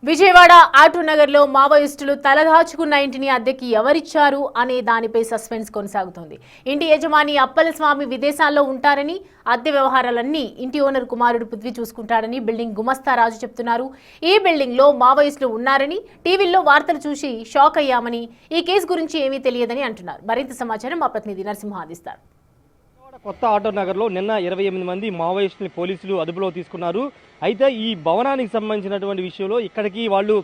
విజయవాడ ఆటోనగర్లో మావోయిస్టులు తలదాచుకున్న ఇంటిని అద్దెకి ఎవరిచ్చారు అనే దానిపై సస్పెన్స్ కొనసాగుతోంది. ఇంటి యజమాని అప్పలస్వామి విదేశాల్లో ఉంటారని, అద్దె వ్యవహారాలన్నీ ఇంటి ఓనర్ కుమారుడు పృథ్వీ చూసుకుంటాడని బిల్డింగ్ గుమస్తా రాజు చెప్తున్నారు. ఈ బిల్డింగ్ లో మావోయిస్టులు ఉన్నారని టీవీల్లో వార్తలు చూసి షాక్ అయ్యామని, ఈ కేసు గురించి ఏమీ తెలియదని అంటున్నారు. మరింత సమాచారం మా ప్రతినిధి నరసింహ అందిస్తారు. కొత్త ఆటోనగర్లో నిన్న 28 మంది మావోయిస్టుని పోలీసులు అదుపులో తీసుకున్నారు. అయితే ఈ భవనానికి సంబంధించినటువంటి విషయంలో ఇక్కడికి వాళ్ళు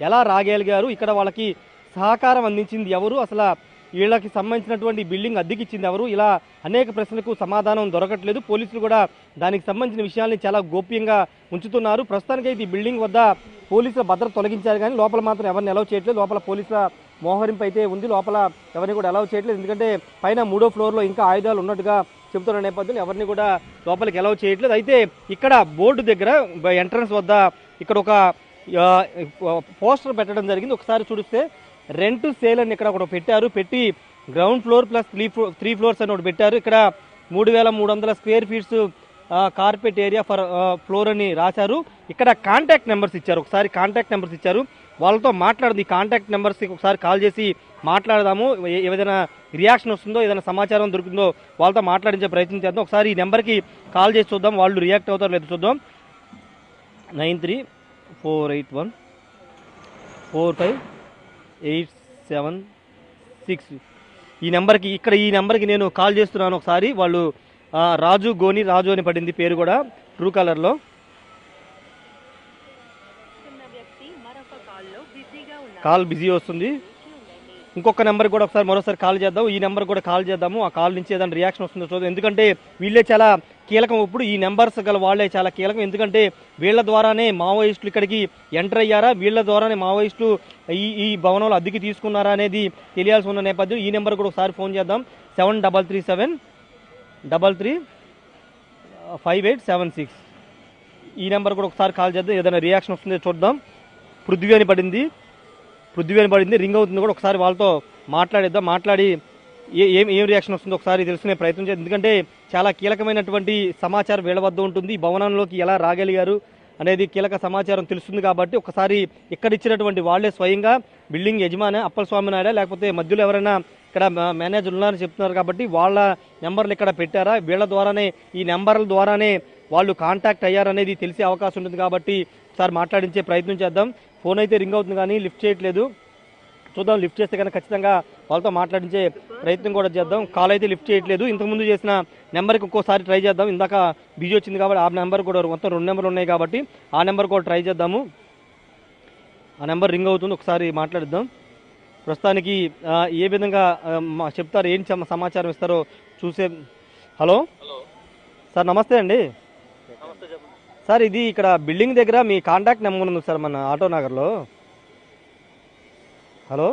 ఎలా రాగలిగారు, ఇక్కడ వాళ్ళకి సహకారం అందించింది ఎవరు, అసలు వీళ్ళకి సంబంధించినటువంటి బిల్డింగ్ అద్దెకిచ్చింది ఎవరు, ఇలా అనేక ప్రశ్నలకు సమాధానం దొరకట్లేదు. పోలీసులు కూడా దానికి సంబంధించిన విషయాల్ని చాలా గోప్యంగా ఉంచుతున్నారు. ప్రస్తుతానికైతే ఈ బిల్డింగ్ వద్ద పోలీసుల భద్రత తొలగించారు, కానీ లోపల మాత్రం ఎవరిని అలౌ చేయట్లేదు. లోపల పోలీసుల మోహరింపు అయితే ఉంది, లోపల ఎవరిని కూడా అలౌ చేయట్లేదు. ఎందుకంటే పైన 3వ ఫ్లోర్లో ఇంకా ఆయుధాలు ఉన్నట్టుగా చెబుతున్న నేపథ్యంలో ఎవరిని కూడా లోపలికి అలౌ చేయట్లేదు. అయితే ఇక్కడ బోర్డు దగ్గర ఎంట్రన్స్ వద్ద ఇక్కడ ఒక పోస్టర్ పెట్టడం జరిగింది. ఒకసారి చూస్తే రెంట్ సేల్ అని ఇక్కడ ఒకటి పెట్టారు. పెట్టి గ్రౌండ్ ఫ్లోర్ ప్లస్ 3 ఫ్లోర్స్ అని ఒకటి పెట్టారు. ఇక్కడ 3300 square feets carpet area for floor అని రాశారు. ఇక్కడ కాంటాక్ట్ నెంబర్స్ ఇచ్చారు. ఒకసారి కాంటాక్ట్ నెంబర్స్ ఇచ్చారు, వాళ్ళతో మాట్లాడదు. ఈ కాంటాక్ట్ నెంబర్స్కి ఒకసారి కాల్ చేసి మాట్లాడదాము, ఏదైనా రియాక్షన్ వస్తుందో, ఏదైనా సమాచారం దొరుకుతుందో వాళ్ళతో మాట్లాడించే ప్రయత్నం చేద్దాం. ఒకసారి ఈ నెంబర్కి కాల్ చేసి చూద్దాం, వాళ్ళు రియాక్ట్ అవుతారో లేదో చూద్దాం. 9348145876 ఈ నెంబర్కి నేను కాల్ చేస్తున్నాను. ఒకసారి వాళ్ళు రాజు అని పడింది పేరు కూడా ట్రూ కలర్లో. కాల్ బిజీ వస్తుంది. ఇంకొక నెంబర్ కూడా ఒకసారి మరోసారి కాల్ చేద్దాం. ఈ నెంబర్ కూడా కాల్ చేద్దాము, ఆ కాల్ నుంచి ఏదైనా రియాక్షన్ వస్తుందో చూద్దాం. ఎందుకంటే వీళ్ళే చాలా కీలకం, ఇప్పుడు ఈ నెంబర్స్ గల వాళ్ళే చాలా కీలకం. ఎందుకంటే వీళ్ళ ద్వారానే మావోయిస్టులు ఇక్కడికి ఎంటర్ అయ్యారా, వీళ్ళ ద్వారానే మావోయిస్టులు ఈ భవనంలో అద్దెకి తీసుకున్నారా అనేది తెలియాల్సి ఉన్న నేపథ్యం. ఈ నెంబర్ కూడా ఒకసారి ఫోన్ చేద్దాం. 7337335876 ఈ నెంబర్ కూడా ఒకసారి కాల్ చేద్దాం, ఏదైనా రియాక్షన్ వస్తుందో చూద్దాం. పృథ్వీ అని పడింది, రింగ్ అవుతుంది కూడా. ఒకసారి వాళ్ళతో మాట్లాడిద్దాం, మాట్లాడి ఏం రియాక్షన్ వస్తుందో ఒకసారి తెలుసుకునే ప్రయత్నం చేద్దాం. ఎందుకంటే చాలా కీలకమైనటువంటి సమాచారం వీళ్ళ వద్ద ఉంటుంది. ఈ భవనంలోకి ఎలా రాగలిగారు అనేది కీలక సమాచారం తెలుస్తుంది. కాబట్టి ఒకసారి ఇక్కడ ఇచ్చినటువంటి వాళ్ళే స్వయంగా బిల్డింగ్ యజమాని అప్పలస్వామి నాయుడా, లేకపోతే మధ్యలో ఎవరైనా ఇక్కడ మేనేజర్ ఉన్నారని చెప్తున్నారు. కాబట్టి వాళ్ళ నెంబర్లు ఇక్కడ పెట్టారా, వీళ్ళ ద్వారానే, ఈ నెంబర్ల ద్వారానే వాళ్ళు కాంటాక్ట్ అయ్యారనేది తెలిసే అవకాశం ఉంటుంది. కాబట్టి ఒకసారి మాట్లాడించే ప్రయత్నం చేద్దాం. ఫోన్ అయితే రింగ్ అవుతుంది కానీ లిఫ్ట్ చేయట్లేదు. చూద్దాం, లిఫ్ట్ చేస్తే కనుక ఖచ్చితంగా వాళ్ళతో మాట్లాడించే ప్రయత్నం కూడా చేద్దాం. కాల్ అయితే లిఫ్ట్ చేయట్లేదు. ఇంతకుముందు చేసిన నెంబర్కి ఒక్కోసారి ట్రై చేద్దాం. ఇందాక బిజీ వచ్చింది కాబట్టి ఆ నెంబర్ కూడా, మొత్తం 2 నెంబర్లు ఉన్నాయి కాబట్టి ఆ నెంబర్ కూడా ట్రై చేద్దాము. ఆ నెంబర్ రింగ్ అవుతుంది, ఒకసారి మాట్లాడిద్దాం. ప్రస్తుతానికి ఏ విధంగా చెప్తారు, ఏం సమాచారం ఇస్తారో చూసే. హలో సార్, నమస్తే అండి. సార్, ఇది ఇక్కడ బిల్డింగ్ దగ్గర మీ కాంటాక్ట్ నెంబర్ ఉంది సార్, మన ఆటోనగర్లో. హలో,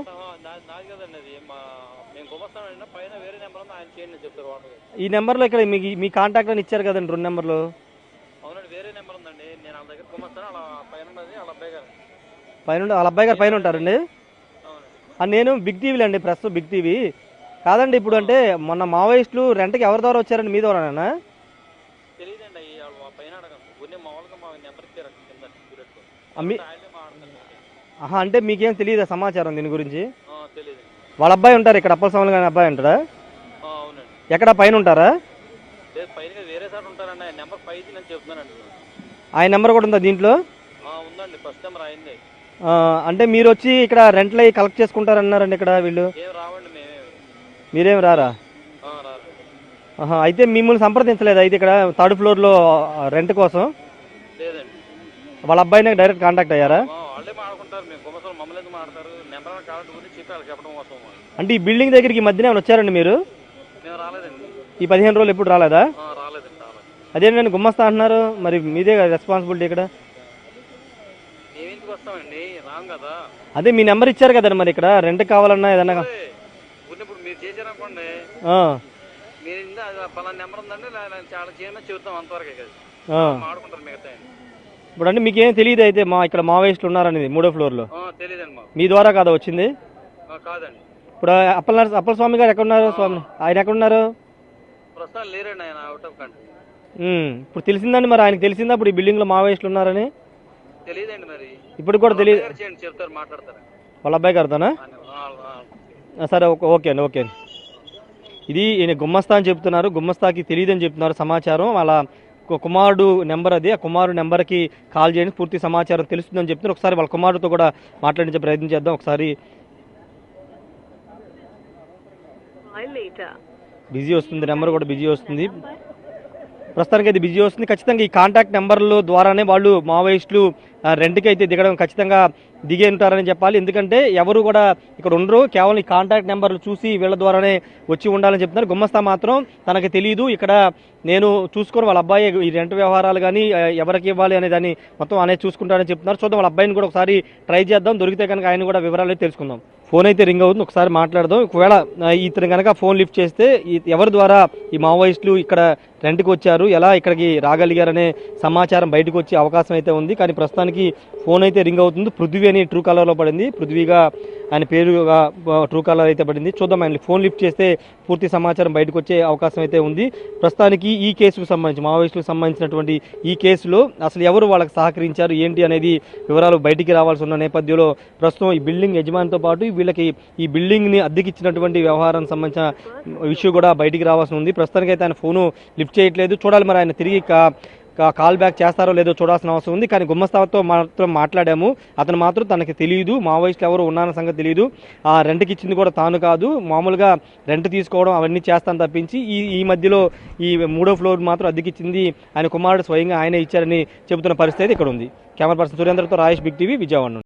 ఈ నెంబర్లో ఇక్కడ మీ కాంటాక్ట్ అని ఇచ్చారు కదండి, 2 నెంబర్లు. పైన వాళ్ళ అబ్బాయి గారు పైన ఉంటారండి. నేను బిగ్ టీవీలో అండి, ప్రెస్ బిగ్ టీవీ కాదండి. ఇప్పుడు అంటే మొన్న మావోయిస్టులు రెంట్కి ఎవరి ద్వారా వచ్చారండి, మీ ద్వారానా? అంటే మీకేం తెలియదా సమాచారం దీని గురించి? వాళ్ళ అబ్బాయి ఉంటారు ఇక్కడ, అప్పలస్వామి గారి అబ్బాయి ఉంటారా? ఎక్కడ పైన ఉంటారా? ఆయన నెంబర్ కూడా ఉందా దీంట్లో? అంటే మీరు వచ్చి ఇక్కడ రెంట్లు అవి కలెక్ట్ చేసుకుంటారన్నారండి ఇక్కడ వీళ్ళు. మీరేం రారా? అయితే మిమ్మల్ని సంప్రదించలేదు అయితే ఇక్కడ 3rd ఫ్లోర్లో రెంట్ కోసం? వాళ్ళ అబ్బాయిని డైరెక్ట్ కాంటాక్ట్ అయ్యారా? అంటే ఈ బిల్డింగ్ దగ్గరికి ఈ మధ్యనే వచ్చారండి మీరు? ఈ 15 రోజులు ఎప్పుడు రాలేదా? అదేంటండి గుమ్మస్తా అంటున్నారు, మరి మీదే రెస్పాన్సిబిలిటీ ఇక్కడ. అదే మీ నెంబర్ ఇచ్చారు కదండి, మరి ఇక్కడ రెంట్ కావాలన్నా ఏదన్నా. ఇప్పుడు అంటే మీకేం తెలియదు అయితే ఇక్కడ మావోయిస్టులు ఉన్నారనేది 3వ ఫ్లోర్లో? మీ ద్వారా కాదా వచ్చింది? ఇప్పుడు అప్పలస్వామి గారు ఎక్కడున్నారు? స్వామి ఆయన ఎక్కడున్నారు? ఇప్పుడు తెలిసిందండి, మరి ఆయనకు తెలిసిందా ఇప్పుడు ఈ బిల్డింగ్ లో మావోయిస్టులు ఉన్నారని? తెలియదండి మరి. ఇప్పుడు కూడా తెలియదు. గారు చేయండి, చెప్తారు, మాట్లాడతారు. వాళ్ళ అబ్బాయి గారితోనా? సరే, ఓకే అండి, ఓకే అండి. ఇది ఈయన గుమ్మస్తా అని చెప్తున్నారు. గుమ్మస్తాకి తెలియదని చెప్తున్నారు సమాచారం. వాళ్ళ కుమారుడు నెంబర్ అది. ఆ కుమారుడు నెంబర్కి కాల్ చేయండి, పూర్తి సమాచారం తెలుస్తుందని చెప్తున్నారు. ఒకసారి వాళ్ళ కుమారుడితో కూడా మాట్లాడించే ప్రయత్నం చేద్దాం. ఒకసారి బిజీ వస్తుంది, నెంబర్ కూడా బిజీ వస్తుంది. ప్రస్తుతానికి అయితే బిజీ వస్తుంది. ఖచ్చితంగా ఈ కాంటాక్ట్ నెంబర్ల ద్వారానే వాళ్ళు మావోయిస్టులు రెంట్కి అయితే దిగడం ఖచ్చితంగా దిగే ఉంటారని చెప్పాలి. ఎందుకంటే ఎవరు కూడా ఇక్కడ ఉండరు, కేవలం ఈ కాంటాక్ట్ నెంబర్లు చూసి వీళ్ళ ద్వారానే వచ్చి ఉండాలని చెప్తున్నారు. గుమ్మస్తా మాత్రం తనకు తెలియదు, ఇక్కడ నేను చూసుకొని వాళ్ళ అబ్బాయి ఈ రెంట్ వ్యవహారాలు కానీ ఎవరికి ఇవ్వాలి అనే దాన్ని మొత్తం అనేది చూసుకుంటారని చెప్తున్నారు. చూద్దాం, వాళ్ళ అబ్బాయిని కూడా ఒకసారి ట్రై చేద్దాం. దొరికితే కనుక ఆయన కూడా వివరాలు తెలుసుకుందాం. ఫోన్ అయితే రింగ్ అవుతుంది, ఒకసారి మాట్లాడదాం. ఒకవేళ ఇతను కనుక ఫోన్ లిఫ్ట్ చేస్తే ఎవరి ద్వారా ఈ మావోయిస్టులు ఇక్కడ రెంట్కి వచ్చారు, ఎలా ఇక్కడికి రాగలిగారనే సమాచారం బయటకు వచ్చే అవకాశం అయితే ఉంది. కానీ ప్రస్తుతానికి ఫోన్ అయితే రింగ్ అవుతుంది. పృథ్వీ అని ట్రూ కాలర్లో పడింది. పృథ్వీగా ఆయన పేరుగా ట్రూ కాలర్ అయితే పడింది. చూద్దాం, ఆయన ఫోన్ లిఫ్ట్ చేస్తే పూర్తి సమాచారం బయటకు వచ్చే అవకాశం అయితే ఉంది. ప్రస్తుతానికి ఈ కేసుకు సంబంధించి, మావోయిస్టులకు సంబంధించినటువంటి ఈ కేసులో అసలు ఎవరు వాళ్ళకి సహకరించారు ఏంటి అనేది వివరాలు బయటికి రావాల్సి ఉన్న నేపథ్యంలో ప్రస్తుతం ఈ బిల్డింగ్ యజమానితో పాటు వీళ్ళకి ఈ బిల్డింగ్ని అద్దెకిచ్చినటువంటి వ్యవహారానికి సంబంధించిన ఇష్యూ కూడా బయటికి రావాల్సి ఉంది. ప్రస్తుతానికి అయితే ఆయన ఫోను లిఫ్ట్ చేయట్లేదు. చూడాలి మరి ఆయన తిరిగి కాల్ బ్యాక్ చేస్తారో లేదో చూడాల్సిన అవసరం ఉంది. కానీ గుమ్మస్తాతో మాత్రం మాట్లాడాము. అతను మాత్రం తనకి తెలియదు, మావోయిస్టులు ఎవరు ఉన్నారన్న సంగతి తెలియదు. ఆ రెంట్కి ఇచ్చింది కూడా తాను కాదు, మామూలుగా రెంట్ తీసుకోవడం అవన్నీ చేస్తాను తప్పించి ఈ మధ్యలో ఈ 3వ ఫ్లోర్ మాత్రం అద్దెకిచ్చింది ఆయన కుమారుడు స్వయంగా ఆయనే ఇచ్చారని చెబుతున్న పరిస్థితి ఇక్కడ ఉంది. కెమెరా పర్సన్ సురేంద్రతో రాజేష్, బిగ్ టీవీ, విజయవాడ.